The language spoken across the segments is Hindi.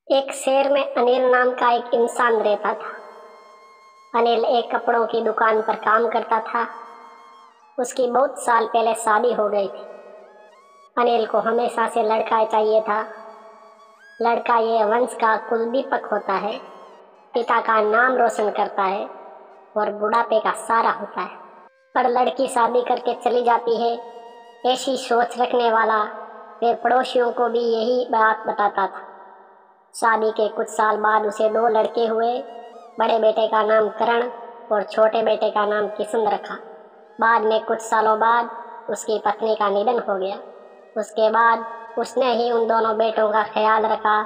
एक शहर में अनिल नाम का एक इंसान रहता था। अनिल एक कपड़ों की दुकान पर काम करता था। उसकी बहुत साल पहले शादी हो गई थी। अनिल को हमेशा से लड़का चाहिए था। लड़का ये वंश का कुलदीपक होता है, पिता का नाम रोशन करता है और बुढ़ापे का सहारा होता है। पर लड़की शादी करके चली जाती है। ऐसी सोच रखने वाला वे पड़ोसियों को भी यही बात बताता था। शादी के कुछ साल बाद उसे 2 लड़के हुए। बड़े बेटे का नाम करण और छोटे बेटे का नाम किशन रखा। बाद में कुछ सालों बाद उसकी पत्नी का निधन हो गया। उसके बाद उसने ही उन दोनों बेटों का ख्याल रखा।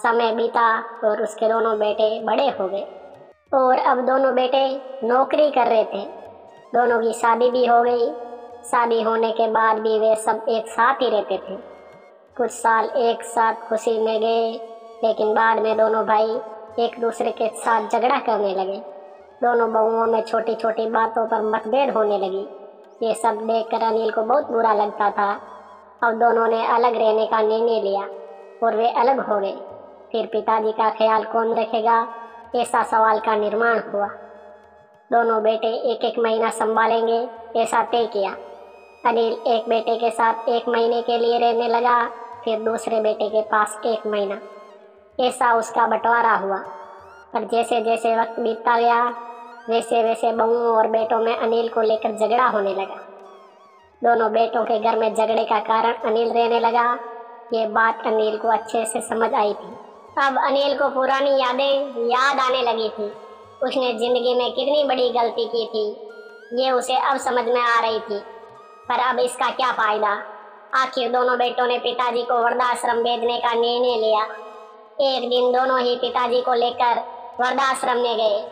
समय बीता और उसके दोनों बेटे बड़े हो गए और अब दोनों बेटे नौकरी कर रहे थे। दोनों की शादी भी हो गई। शादी होने के बाद भी वे सब एक साथ ही रहते थे। कुछ साल एक साथ खुशी में गए, लेकिन बाद में दोनों भाई एक दूसरे के साथ झगड़ा करने लगे। दोनों बहुओं में छोटी छोटी बातों पर मतभेद होने लगी। ये सब देखकर अनिल को बहुत बुरा लगता था। अब दोनों ने अलग रहने का निर्णय लिया और वे अलग हो गए। फिर पिताजी का ख्याल कौन रखेगा, ऐसा सवाल का निर्माण हुआ। दोनों बेटे एक एक महीना संभालेंगे, ऐसा तय किया। अनिल एक बेटे के साथ 1 महीने के लिए रहने लगा, फिर दूसरे बेटे के पास 1 महीना। ऐसा उसका बंटवारा हुआ। पर जैसे जैसे वक्त बीतता गया, वैसे वैसे बहुओं और बेटों में अनिल को लेकर झगड़ा होने लगा। दोनों बेटों के घर में झगड़े का कारण अनिल रहने लगा। ये बात अनिल को अच्छे से समझ आई थी। अब अनिल को पुरानी यादें याद आने लगी थी। उसने जिंदगी में कितनी बड़ी गलती की थी, ये उसे अब समझ में आ रही थी। पर अब इसका क्या फायदा। आखिर दोनों बेटों ने पिताजी को वृद्धाश्रम भेजने का निर्णय लिया। एक दिन दोनों ही पिताजी को लेकर वृद्धाश्रम में गए।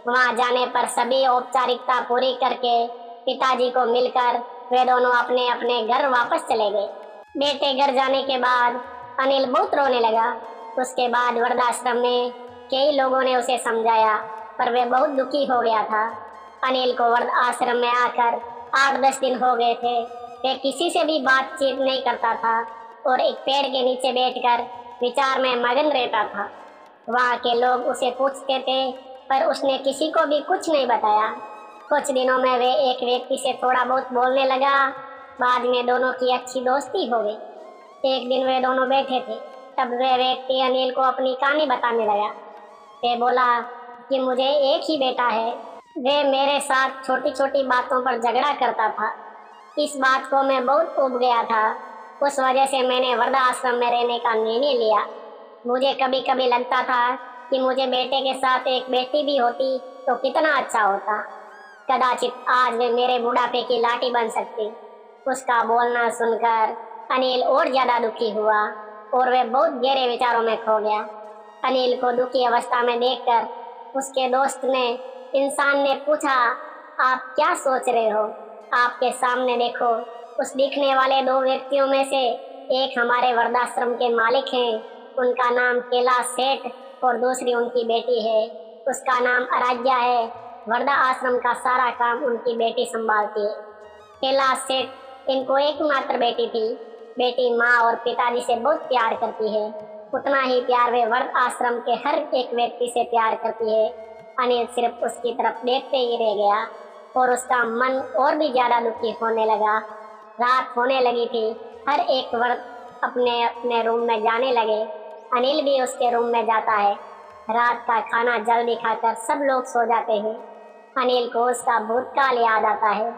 वहां जाने पर सभी औपचारिकता पूरी करके पिताजी को मिलकर वे दोनों अपने अपने घर वापस चले गए। बेटे घर जाने के बाद अनिल बहुत रोने लगा। उसके बाद वृद्धाश्रम में कई लोगों ने उसे समझाया, पर वे बहुत दुखी हो गया था। अनिल को वृद्धाश्रम में आकर 8-10 दिन हो गए थे। वे किसी से भी बातचीत नहीं करता था और एक पेड़ के नीचे बैठकर विचार में मगन रहता था। वहाँ के लोग उसे पूछते थे, पर उसने किसी को भी कुछ नहीं बताया। कुछ दिनों में वे एक व्यक्ति से थोड़ा बहुत बोलने लगा। बाद में दोनों की अच्छी दोस्ती हो गई। एक दिन वे दोनों बैठे थे, तब वे व्यक्ति अनिल को अपनी कहानी बताने लगा। वे बोला कि मुझे एक ही बेटा है। वे मेरे साथ छोटी छोटी बातों पर झगड़ा करता था। इस बात को मैं बहुत ऊब गया था। उस वजह से मैंने वृद्धाश्रम में रहने का निर्णय लिया। मुझे कभी कभी लगता था कि मुझे बेटे के साथ एक बेटी भी होती तो कितना अच्छा होता। कदाचित आज वे मेरे बुढ़ापे की लाठी बन सकती। उसका बोलना सुनकर अनिल और ज्यादा दुखी हुआ और वे बहुत गहरे विचारों में खो गया। अनिल को दुखी अवस्था में देखकर उसके दोस्त ने इंसान ने पूछा, आप क्या सोच रहे हो? आपके सामने देखो। उस दिखने वाले 2 व्यक्तियों में से एक हमारे वृद्धाश्रम के मालिक हैं। उनका नाम कैलाश सेठ और दूसरी उनकी बेटी है। उसका नाम आराध्या है। वृद्धा आश्रम का सारा काम उनकी बेटी संभालती है। कैलाश सेठ इनको एकमात्र बेटी थी। बेटी माँ और पिताजी से बहुत प्यार करती है। उतना ही प्यार वे वृद्ध आश्रम के हर एक व्यक्ति से प्यार करती है। अनिल सिर्फ उसकी तरफ देखते ही रह गया और उसका मन और भी ज्यादा दुखी होने लगा। रात होने लगी थी। हर एक वृद्ध अपने अपने रूम में जाने लगे। अनिल भी उसके रूम में जाता है। रात का खाना जल्दी खाकर सब लोग सो जाते हैं। अनिल को उसका भूतकाल याद आता है।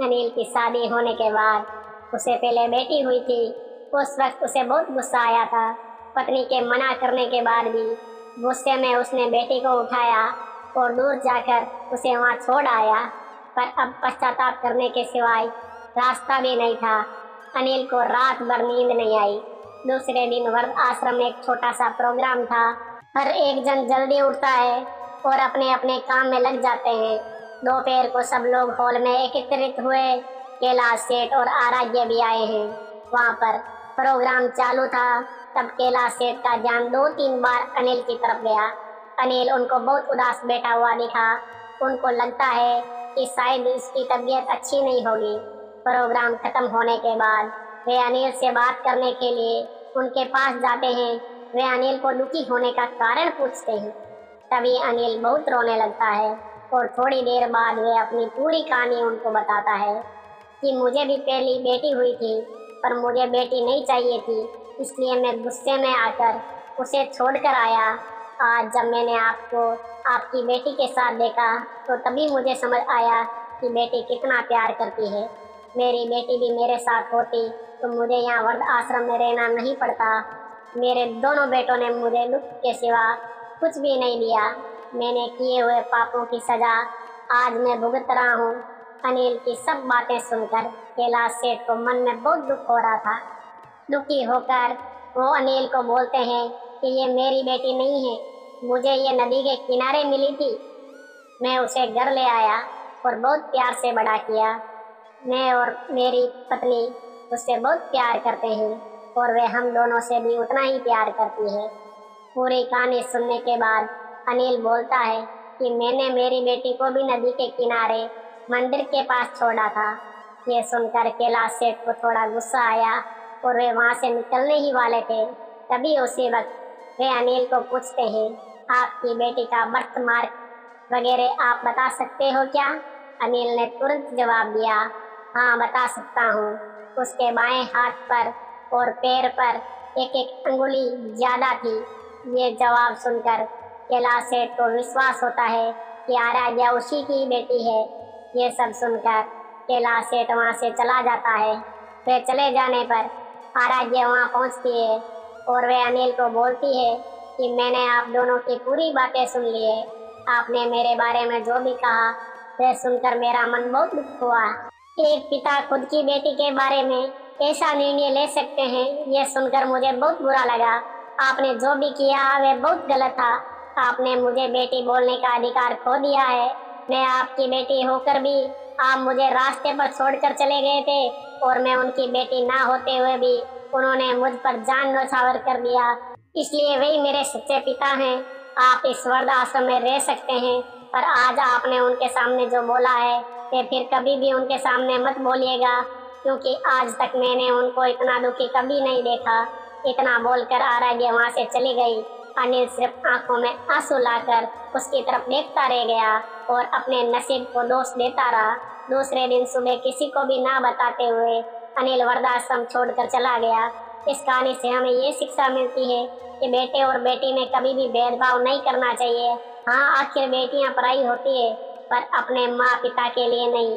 अनिल की शादी होने के बाद उसे पहले बेटी हुई थी। उस वक्त उसे बहुत गुस्सा आया था। पत्नी के मना करने के बाद भी गुस्से में उसने बेटी को उठाया और दूर जाकर उसे वहाँ छोड़ आया। पर अब पश्चाताप करने के सिवाय रास्ता भी नहीं था। अनिल को रात भर नींद नहीं आई। दूसरे दिन वृद्ध आश्रम में एक छोटा सा प्रोग्राम था। हर एक जन जल्दी उठता है और अपने अपने काम में लग जाते हैं। दोपहर को सब लोग हॉल में एकत्रित हुए। कैलाश सेठ और आराध्य भी आए हैं। वहाँ पर प्रोग्राम चालू था। तब कैलाश सेठ का ध्यान 2-3 बार अनिल की तरफ गया। अनिल उनको बहुत उदास बैठा हुआ दिखा। उनको लगता है कि शायद इसकी तबीयत अच्छी नहीं होगी। प्रोग्राम खत्म होने के बाद वे अनिल से बात करने के लिए उनके पास जाते हैं, वे अनिल को दुखी होने का कारण पूछते हैं। तभी अनिल बहुत रोने लगता है और थोड़ी देर बाद वे अपनी पूरी कहानी उनको बताता है कि मुझे भी पहली बेटी हुई थी, पर मुझे बेटी नहीं चाहिए थी, इसलिए मैं गुस्से में आकर उसे छोड़कर आया। आज जब मैंने आपको आपकी बेटी के साथ देखा तो तभी मुझे समझ आया कि बेटी कितना प्यार करती है। मेरी बेटी भी मेरे साथ होती तो मुझे यहाँ वृद्ध आश्रम में रहना नहीं पड़ता। मेरे दोनों बेटों ने मुझे दुख के सिवा कुछ भी नहीं दिया। मैंने किए हुए पापों की सजा आज मैं भुगत रहा हूँ। अनिल की सब बातें सुनकर कैलाश सेठ को मन में बहुत दुख हो रहा था। दुखी होकर वो अनिल को बोलते हैं कि ये मेरी बेटी नहीं है, मुझे ये नदी के किनारे मिली थी। मैं उसे घर ले आया और बहुत प्यार से बड़ा किया। मैं और मेरी पत्नी उससे बहुत प्यार करते हैं और वे हम दोनों से भी उतना ही प्यार करती है। पूरी कहानी सुनने के बाद अनिल बोलता है कि मैंने मेरी बेटी को भी नदी के किनारे मंदिर के पास छोड़ा था। ये सुनकर कैलाश सेठ को थोड़ा गुस्सा आया और वे वहाँ से निकलने ही वाले थे। तभी उसी वक्त वे अनिल को पूछते हैं, आपकी बेटी का बर्थ मार्क वगैरह आप बता सकते हो क्या? अनिल ने तुरंत जवाब दिया, हाँ बता सकता हूँ। उसके बाएं हाथ पर और पैर पर एक एक अंगुली ज्यादा थी। ये जवाब सुनकर कैलाश सेठ को विश्वास होता है कि आराध्या उसी की बेटी है। ये सब सुनकर कैलाश सेठ वहाँ से चला जाता है। वे चले जाने पर आराध्या वहाँ पहुँचती है और वे अनिल को बोलती है कि मैंने आप दोनों की पूरी बातें सुन ली है। आपने मेरे बारे में जो भी कहा वह सुनकर मेरा मन बहुत दुख हुआ। एक पिता खुद की बेटी के बारे में ऐसा निर्णय ले सकते हैं, यह सुनकर मुझे बहुत बुरा लगा। आपने जो भी किया वह बहुत गलत था। आपने मुझे बेटी बोलने का अधिकार खो दिया है। मैं आपकी बेटी होकर भी आप मुझे रास्ते पर छोड़कर चले गए थे और मैं उनकी बेटी ना होते हुए भी उन्होंने मुझ पर जान न्यौछावर कर दिया। इसलिए वही मेरे सच्चे पिता हैं। आप इस वृद्ध आश्रम में रह सकते हैं, पर आज आपने उनके सामने जो बोला है वे फिर कभी भी उनके सामने मत बोलिएगा, क्योंकि आज तक मैंने उनको इतना दुखी कभी नहीं देखा। इतना बोलकर आराध्या वहाँ से चली गई। अनिल सिर्फ आंखों में आंसू लाकर उसकी तरफ देखता रह गया और अपने नसीब को दोष देता रहा। दूसरे दिन सुबह किसी को भी ना बताते हुए अनिल वृद्धाश्रम छोड़कर चला गया। इस कहानी से हमें ये शिक्षा मिलती है कि बेटे और बेटी में कभी भी भेदभाव नहीं करना चाहिए। हाँ, आखिर बेटियां पराई होती है, पर अपने माँ पिता के लिए नहीं।